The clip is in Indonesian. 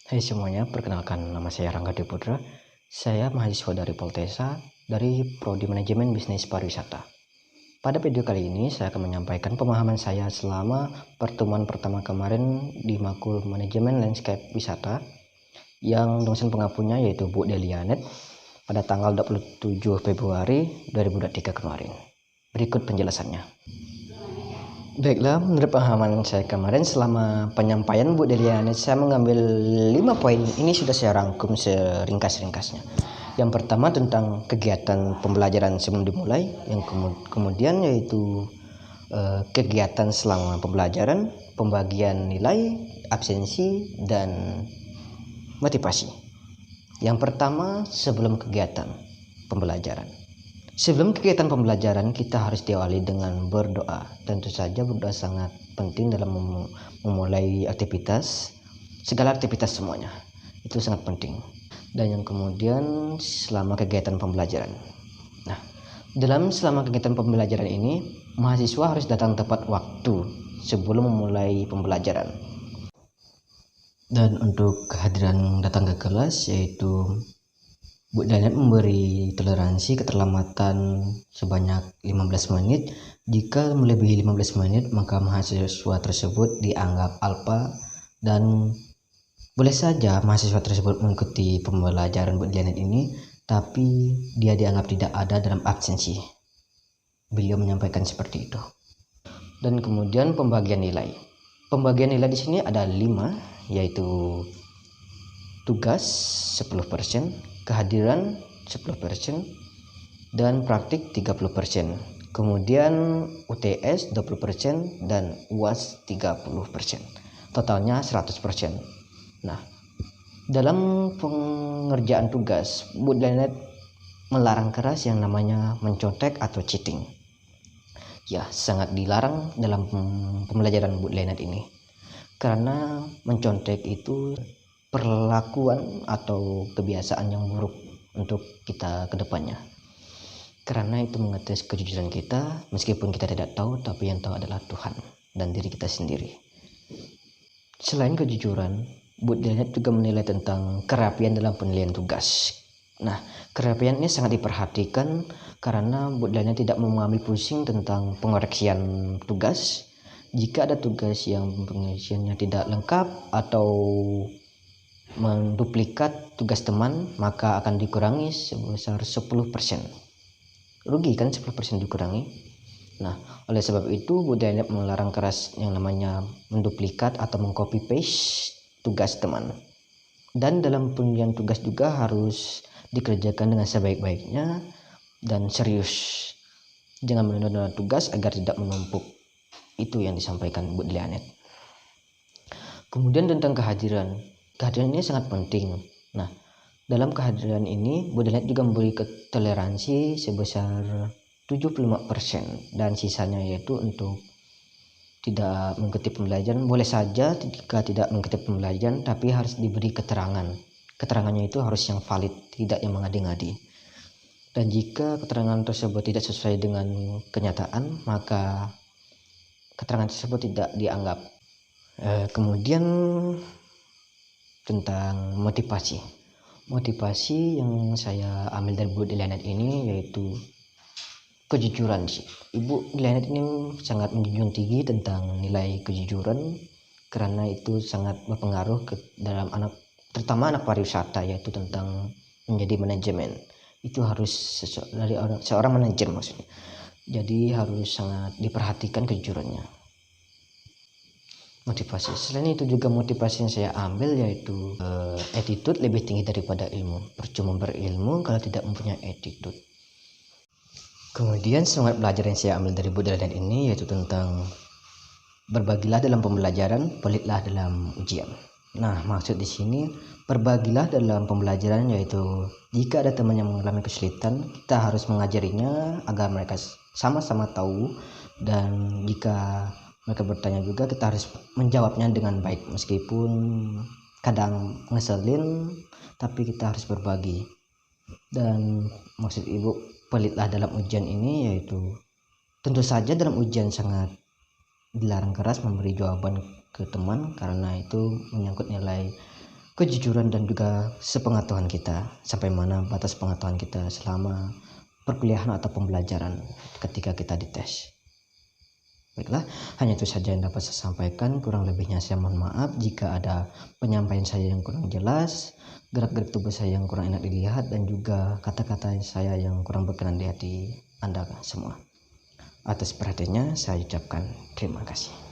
Hai semuanya, perkenalkan nama saya Rangga Deputra. Saya mahasiswa dari Poltesa dari Prodi Manajemen Bisnis Pariwisata. Pada video kali ini saya akan menyampaikan pemahaman saya selama pertemuan pertama kemarin di Makul Manajemen Landscape Wisata yang dosen pengapunya yaitu Bu Delianet pada tanggal 27 Februari 2023 kemarin. Berikut penjelasannya. Baiklah, menurut pemahaman saya kemarin selama penyampaian Bu Delianet, saya mengambil 5 poin. Ini sudah saya rangkum seringkas-ringkasnya. Yang pertama tentang kegiatan pembelajaran sebelum dimulai, yang kemudian yaitu kegiatan selama pembelajaran, pembagian nilai, absensi, dan motivasi. Yang pertama, sebelum kegiatan pembelajaran. Sebelum kegiatan pembelajaran, kita harus diawali dengan berdoa. Tentu saja berdoa sangat penting dalam memulai aktivitas, segala aktivitas semuanya. Itu sangat penting. Dan yang kemudian selama kegiatan pembelajaran. Nah, selama kegiatan pembelajaran ini, mahasiswa harus datang tepat waktu sebelum memulai pembelajaran. Dan untuk kehadiran datang ke kelas yaitu Bu Delianet memberi toleransi keterlambatan sebanyak 15 menit. Jika melebihi 15 menit, maka mahasiswa tersebut dianggap alpa dan boleh saja mahasiswa tersebut mengikuti pembelajaran Bu Delianet ini, tapi dia dianggap tidak ada dalam absensi. Beliau menyampaikan seperti itu. Dan kemudian pembagian nilai. Pembagian nilai di sini ada 5, yaitu tugas 10%, kehadiran 10%, dan praktik 30%. Kemudian UTS 20% dan UAS 30%. Totalnya 100%. Nah, dalam pengerjaan tugas, Bu Delianet melarang keras yang namanya mencontek atau cheating. Ya, sangat dilarang dalam pembelajaran Bu Delianet ini. Karena mencontek itu perlakuan atau kebiasaan yang buruk untuk kita ke depannya. Karena itu mengetes kejujuran kita, meskipun kita tidak tahu, tapi yang tahu adalah Tuhan dan diri kita sendiri. Selain kejujuran, Bu Delianet juga menilai tentang kerapian dalam penilaian tugas. Nah, kerapian ini sangat diperhatikan karena Bu Delianet tidak mengambil pusing tentang pengoreksian tugas. Jika ada tugas yang pengisiannya tidak lengkap atau menduplikat tugas teman, maka akan dikurangi sebesar 10%. Rugi kan 10% dikurangi. Nah, oleh sebab itu Bu Delianet melarang keras yang namanya menduplikat atau mengcopy paste tugas teman. Dan dalam penilaian tugas juga harus dikerjakan dengan sebaik-baiknya dan serius. Jangan menunda tugas agar tidak menumpuk. Itu yang disampaikan Bu Delianet. Kemudian tentang kehadiran. Kehadiran ini sangat penting. Nah, dalam kehadiran ini Bu Delianet juga memberi toleransi sebesar 75% dan sisanya yaitu untuk tidak mengikuti pembelajaran. Boleh saja jika tidak mengikuti pembelajaran, tapi harus diberi keterangan. Keterangannya itu harus yang valid, tidak yang mengadi-ngadi. Dan jika keterangan tersebut tidak sesuai dengan kenyataan, maka keterangan tersebut tidak dianggap. Kemudian tentang motivasi yang saya ambil dari Bu Delianet ini yaitu kejujuran sih. Ibu Delianet ini sangat menjunjung tinggi tentang nilai kejujuran karena itu sangat berpengaruh dalam terutama anak pariwisata, yaitu tentang menjadi manajemen. Itu harus dari seorang manajer maksudnya. Jadi harus sangat diperhatikan kejujurannya. Motivasi. Selain itu juga motivasi yang saya ambil yaitu attitude lebih tinggi daripada ilmu. Percuma berilmu kalau tidak mempunyai attitude. Kemudian semangat belajar yang saya ambil dari Bu Delianet ini yaitu tentang berbagilah dalam pembelajaran, pelitlah dalam ujian. Nah, maksud di sini berbagilah dalam pembelajaran yaitu jika ada teman yang mengalami kesulitan, kita harus mengajarinya agar mereka sama-sama tahu, dan jika mereka bertanya juga kita harus menjawabnya dengan baik meskipun kadang ngeselin, tapi kita harus berbagi. Dan maksud ibu pelitlah dalam ujian ini yaitu tentu saja dalam ujian sangat dilarang keras memberi jawaban ke teman karena itu menyangkut nilai kejujuran dan juga sepengetahuan kita, sampai mana batas pengetahuan kita selama perkuliahan atau pembelajaran ketika kita dites. Baiklah, hanya itu saja yang dapat saya sampaikan. Kurang lebihnya saya mohon maaf jika ada penyampaian saya yang kurang jelas, gerak-gerik tubuh saya yang kurang enak dilihat, dan juga kata-kata saya yang kurang berkenan di hati Anda semua. Atas perhatiannya saya ucapkan terima kasih.